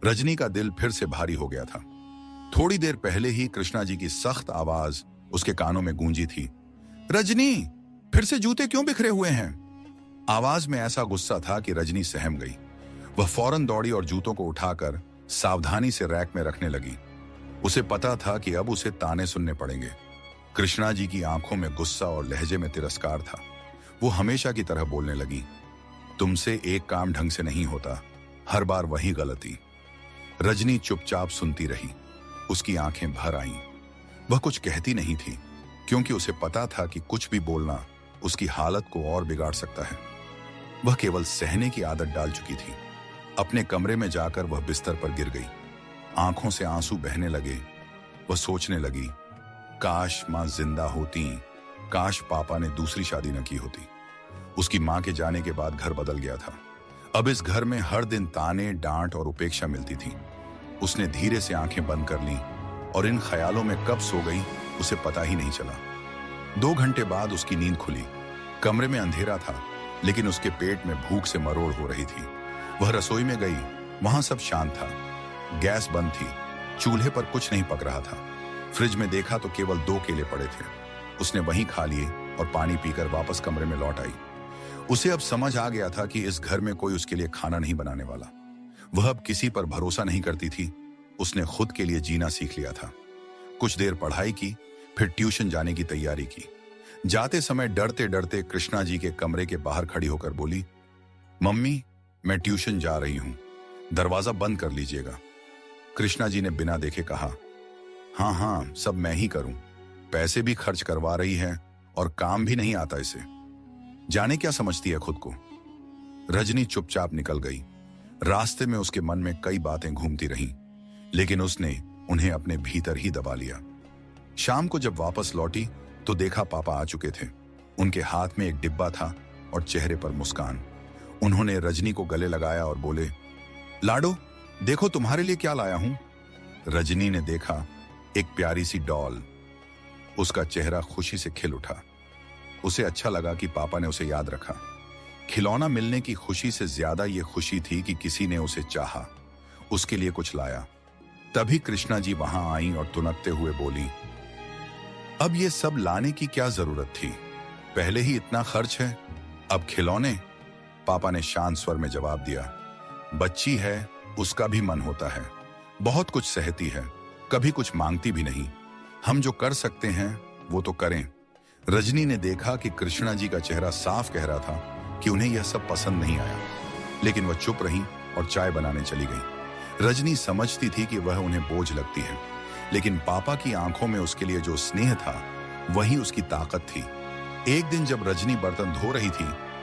रजनी का दिल फिर से भारी हो गया था। थोड़ी देर पहले ही कृष्णा जी की सख्त आवाज उसके कानों में गूंजी थी। रजनी, फिर से जूते क्यों बिखरे हुए हैं? आवाज में ऐसा गुस्सा था कि रजनी सहम गई। वह फौरन दौड़ी और जूतों को उठाकर सावधानी से रैक में रखने लगी। उसे पता था कि अब उसे ताने सुनने पड़ेंगे। कृष्णा जी की आंखों में गुस्सा और लहजे में तिरस्कार था। वो हमेशा की तरह बोलने लगी, तुमसे एक काम ढंग से नहीं होता, हर बार वही गलती। रजनी चुपचाप सुनती रही। उसकी आंखें भर आईं। वह कुछ कहती नहीं थी, क्योंकि उसे पता था कि कुछ भी बोलना उसकी हालत को और बिगाड़ सकता है। वह केवल सहने की आदत डाल चुकी थी। अपने कमरे में जाकर वह बिस्तर पर गिर गई। आंखों से आंसू बहने लगे। वह सोचने लगी, काश मां जिंदा होती, काश पापा ने दूसरी शादी न की होती। उसकी मां के जाने के बाद घर बदल गया था। अब इस घर में हर दिन ताने, डांट और उपेक्षा मिलती थी। उसने धीरे से आंखें बंद कर लीं और इन ख्यालों में कब सो गई उसे पता ही नहीं चला। 2 घंटे बाद उसकी नींद खुली। कमरे में अंधेरा था, लेकिन उसके पेट में भूख से मरोड़ हो रही थी। वह रसोई में गई। वहां सब शांत था। गैस बंद थी। चूल्हे पर कुछ नहीं पक रहा था। फ्रिज में देखा तो केवल 2 केले पड़े थे। उसने वहीं खा लिए और पानी पीकर वापस कमरे में लौट आई। उसे अब समझ आ गया था कि इस घर में कोई उसके लिए खाना नहीं बनाने वाला। वह अब किसी पर भरोसा नहीं करती थी। उसने खुद के लिए जीना सीख लिया था। कुछ देर पढ़ाई की, फिर ट्यूशन जाने की तैयारी की। जाते समय डरते डरते कृष्णा जी के कमरे के बाहर खड़ी होकर बोली, मम्मी, मैं ट्यूशन जा रही हूं, दरवाजा बंद कर लीजिएगा। कृष्णा जी ने बिना देखे कहा, हाँ हाँ, सब मैं ही करूं। पैसे भी खर्च करवा रही है और काम भी नहीं आता इसे। जाने क्या समझती है खुद को। रजनी चुपचाप निकल गई। रास्ते में उसके मन में कई बातें घूमती रहीं, लेकिन उसने उन्हें अपने भीतर ही दबा लिया। शाम को जब वापस लौटी तो देखा पापा आ चुके थे। उनके हाथ में एक डिब्बा था और चेहरे पर मुस्कान। उन्होंने रजनी को गले लगाया और बोले, लाडो, देखो तुम्हारे लिए क्या लाया हूं। रजनी ने देखा एक प्यारी सी डॉल। उसका चेहरा खुशी से खिल उठा। उसे अच्छा लगा कि पापा ने उसे याद रखा। खिलौना मिलने की खुशी से ज्यादा यह खुशी थी कि किसी ने उसे चाहा, उसके लिए कुछ लाया। तभी कृष्णा जी वहां आई और तुनकते हुए बोली, अब ये सब लाने की क्या जरूरत थी? पहले ही इतना खर्च है, अब खिलौने? पापा ने शांत स्वर में जवाब दिया, बच्ची है, उसका भी मन होता है, बहुत कुछ सहती है, कभी कुछ मांगती भी नहीं। हम जो कर सकते हैं वो तो करें। रजनी ने देखा कि कृष्णा जी का चेहरा साफ कह रहा था कि उन्हें यह सब पसंद नहीं आया, लेकिन वह चुप रही और चाय बनाने चली गई। रजनी समझती थी कि वह उन्हें बोझ लगती है, लेकिन पापा की आंखों में उसके लिए जो स्नेह था वही उसकी ताकत थी। एक दिन जब रजनी बर्तन धो रही थी